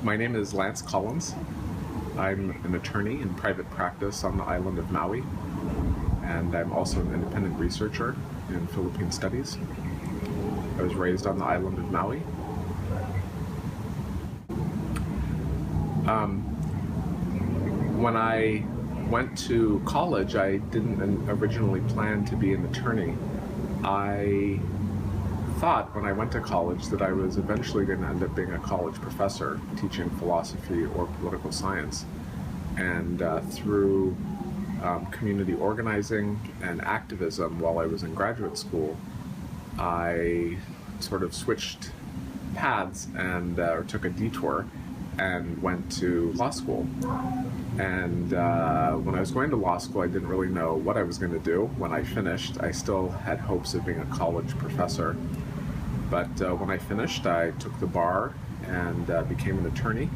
My name is Lance Collins. I'm an attorney in private practice on the island of Maui, and I'm also an independent researcher in Philippine studies. I was raised on the island of Maui. When I went to college, I didn't originally plan to be an attorney. I thought when I went to college that I was eventually going to end up being a college professor teaching philosophy or political science. And through community organizing and activism while I was in graduate school, I sort of switched paths and took a detour and went to law school. And when I was going to law school, I didn't really know what I was going to do. When I finished, I still had hopes of being a college professor. But when I finished, I took the bar and became an attorney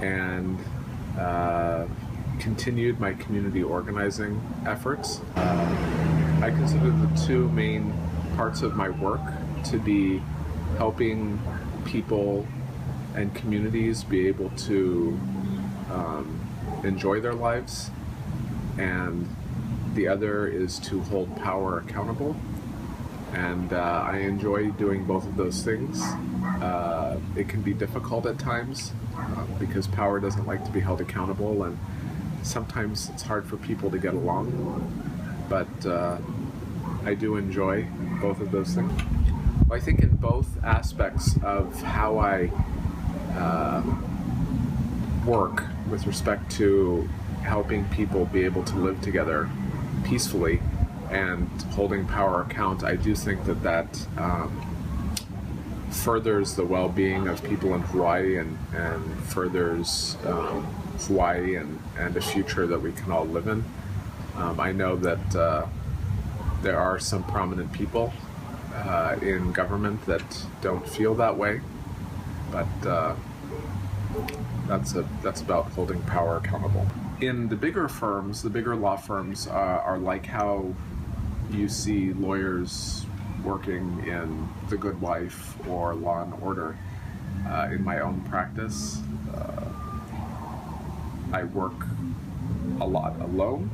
and continued my community organizing efforts. I consider the two main parts of my work to be helping people and communities be able to enjoy their lives, and the other is to hold power accountable. And I enjoy doing both of those things. It can be difficult at times because power doesn't like to be held accountable, and sometimes it's hard for people to get along. But I do enjoy both of those things. I think in both aspects of how I work with respect to helping people be able to live together peacefully and holding power account, I do think that furthers the well-being of people in Hawaii and furthers Hawaii and a future that we can all live in. I know that there are some prominent people in government that don't feel that way, but that's about holding power accountable. In the bigger firms, the bigger law firms are like how you see lawyers working in The Good Wife or Law and Order. In my own practice, I work a lot alone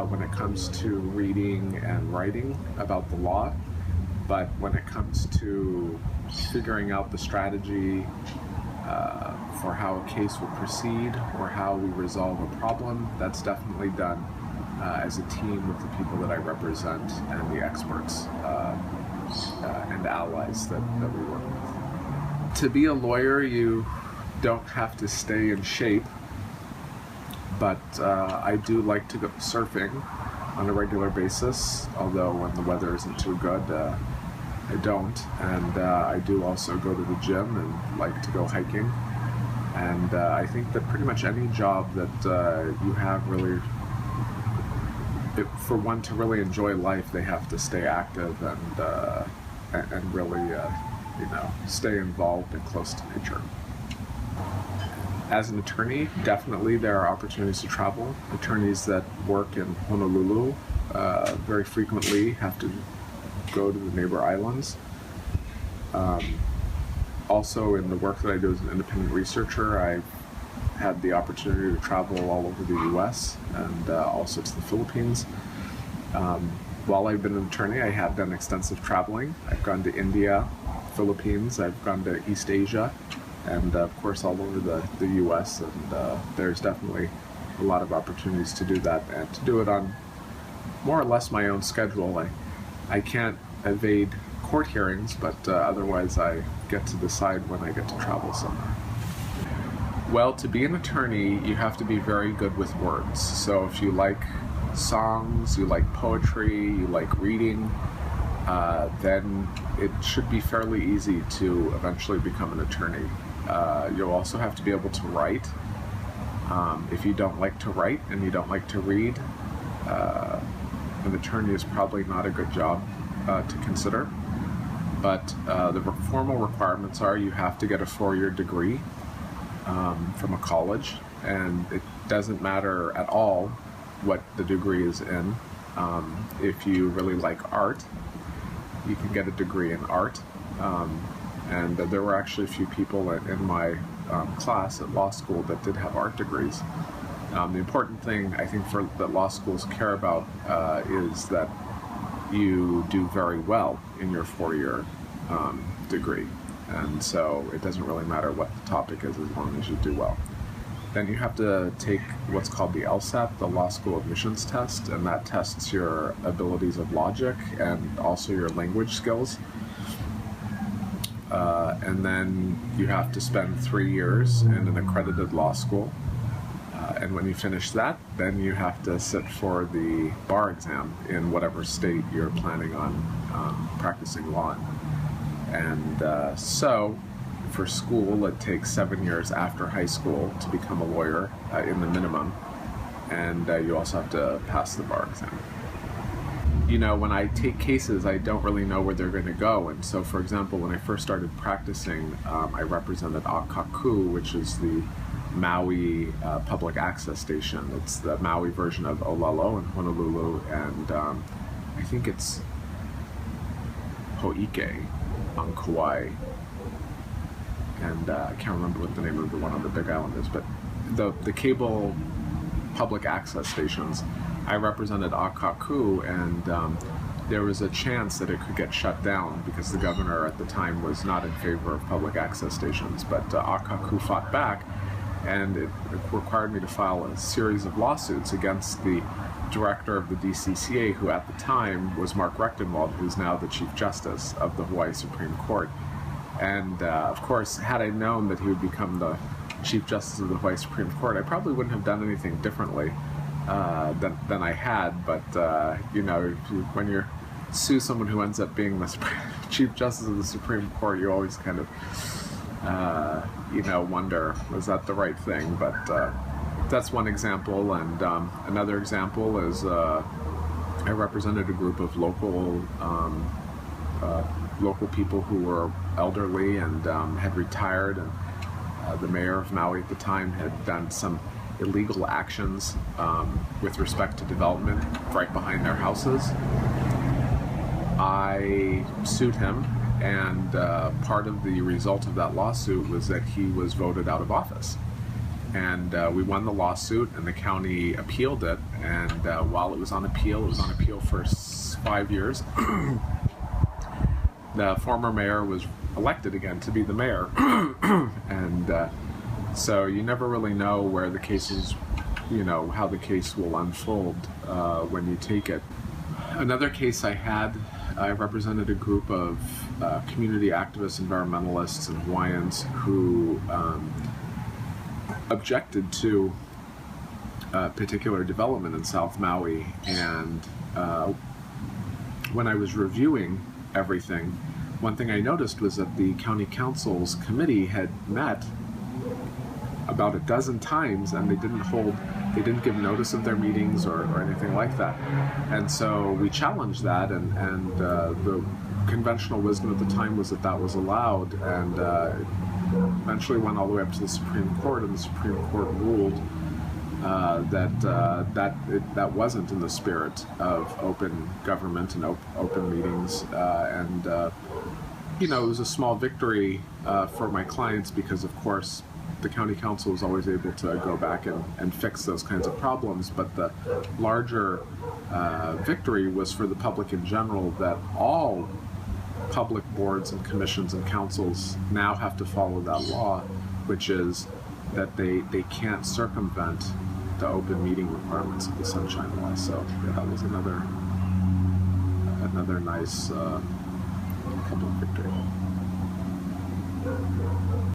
when it comes to reading and writing about the law, but when it comes to figuring out the strategy for how a case will proceed or how we resolve a problem, that's definitely done as a team with the people that I represent and the experts and allies that we work with. To be a lawyer, you don't have to stay in shape, but I do like to go surfing on a regular basis, although when the weather isn't too good, I don't. And I do also go to the gym and like to go hiking. And I think that pretty much any job that you have really, for one to really enjoy life, they have to stay active and really, stay involved and close to nature. As an attorney, definitely there are opportunities to travel. Attorneys that work in Honolulu very frequently have to go to the neighbor islands. Also, in the work that I do as an independent researcher, I've had the opportunity to travel all over the U.S. and also to the Philippines. While I've been an attorney, I have done extensive traveling. I've gone to India, Philippines, I've gone to East Asia, and of course all over the U.S. And there's definitely a lot of opportunities to do that and to do it on more or less my own schedule. I can't evade court hearings, but otherwise I get to decide when I get to travel somewhere. Well, to be an attorney, you have to be very good with words. So if you like songs, you like poetry, you like reading, then it should be fairly easy to eventually become an attorney. You'll also have to be able to write. If you don't like to write and you don't like to read, an attorney is probably not a good job to consider. But the formal requirements are you have to get a 4-year degree from a college, and it doesn't matter at all what the degree is in. If you really like art, you can get a degree in art. And there were actually a few people in my class at law school that did have art degrees. The important thing I think that law schools care about is that you do very well in your 4-year degree, and so it doesn't really matter what the topic is as long as you do well. Then you have to take what's called the LSAT, the Law School Admissions Test, and that tests your abilities of logic and also your language skills. And then you have to spend 3 years in an accredited law school. And when you finish that, then you have to sit for the bar exam in whatever state you're planning on practicing law in. And so for school, it takes 7 years after high school to become a lawyer in the minimum. And you also have to pass the bar exam. You know, when I take cases, I don't really know where they're going to go. And so, for example, when I first started practicing, I represented Akaku, which is the Maui public access station. It's the Maui version of Olelo in Honolulu, and I think it's Ho'ike on Kauai. And I can't remember what the name of the one on the Big Island is, but the cable public access stations, I represented Akaku, and there was a chance that it could get shut down because the governor at the time was not in favor of public access stations. But Akaku fought back, and it required me to file a series of lawsuits against the director of the DCCA, who at the time was Mark Rechtenwald, who's now the Chief Justice of the Hawaii Supreme Court. And of course, had I known that he would become the Chief Justice of the Hawaii Supreme Court, I probably wouldn't have done anything differently than I had. But you know, when you sue someone who ends up being the Chief Justice of the Supreme Court, you always kind of you know, wonder, was that the right thing? But that's one example. And another example is I represented a group of local people who were elderly and had retired, and the mayor of Maui at the time had done some illegal actions with respect to development right behind their houses. I sued him, and part of the result of that lawsuit was that he was voted out of office. And we won the lawsuit, and the county appealed it, and while it was on appeal for 5 years. The former mayor was elected again to be the mayor, and so you never really know where the cases, you know, how the case will unfold when you take it. Another case I represented a group of community activists, environmentalists, and Hawaiians who objected to particular development in South Maui, and when I was reviewing everything, one thing I noticed was that the county council's committee had met about a dozen times, and they didn't give notice of their meetings or anything like that. And so we challenged that, and the conventional wisdom at the time was that was allowed, and eventually went all the way up to the Supreme Court, and the Supreme Court ruled that wasn't in the spirit of open government and open meetings, and you know, it was a small victory for my clients, because of course the county council was always able to go back and fix those kinds of problems, but the larger victory was for the public in general, that all public boards and commissions and councils now have to follow that law, which is that they can't circumvent the open meeting requirements of the Sunshine Law. So yeah, that was another nice public victory.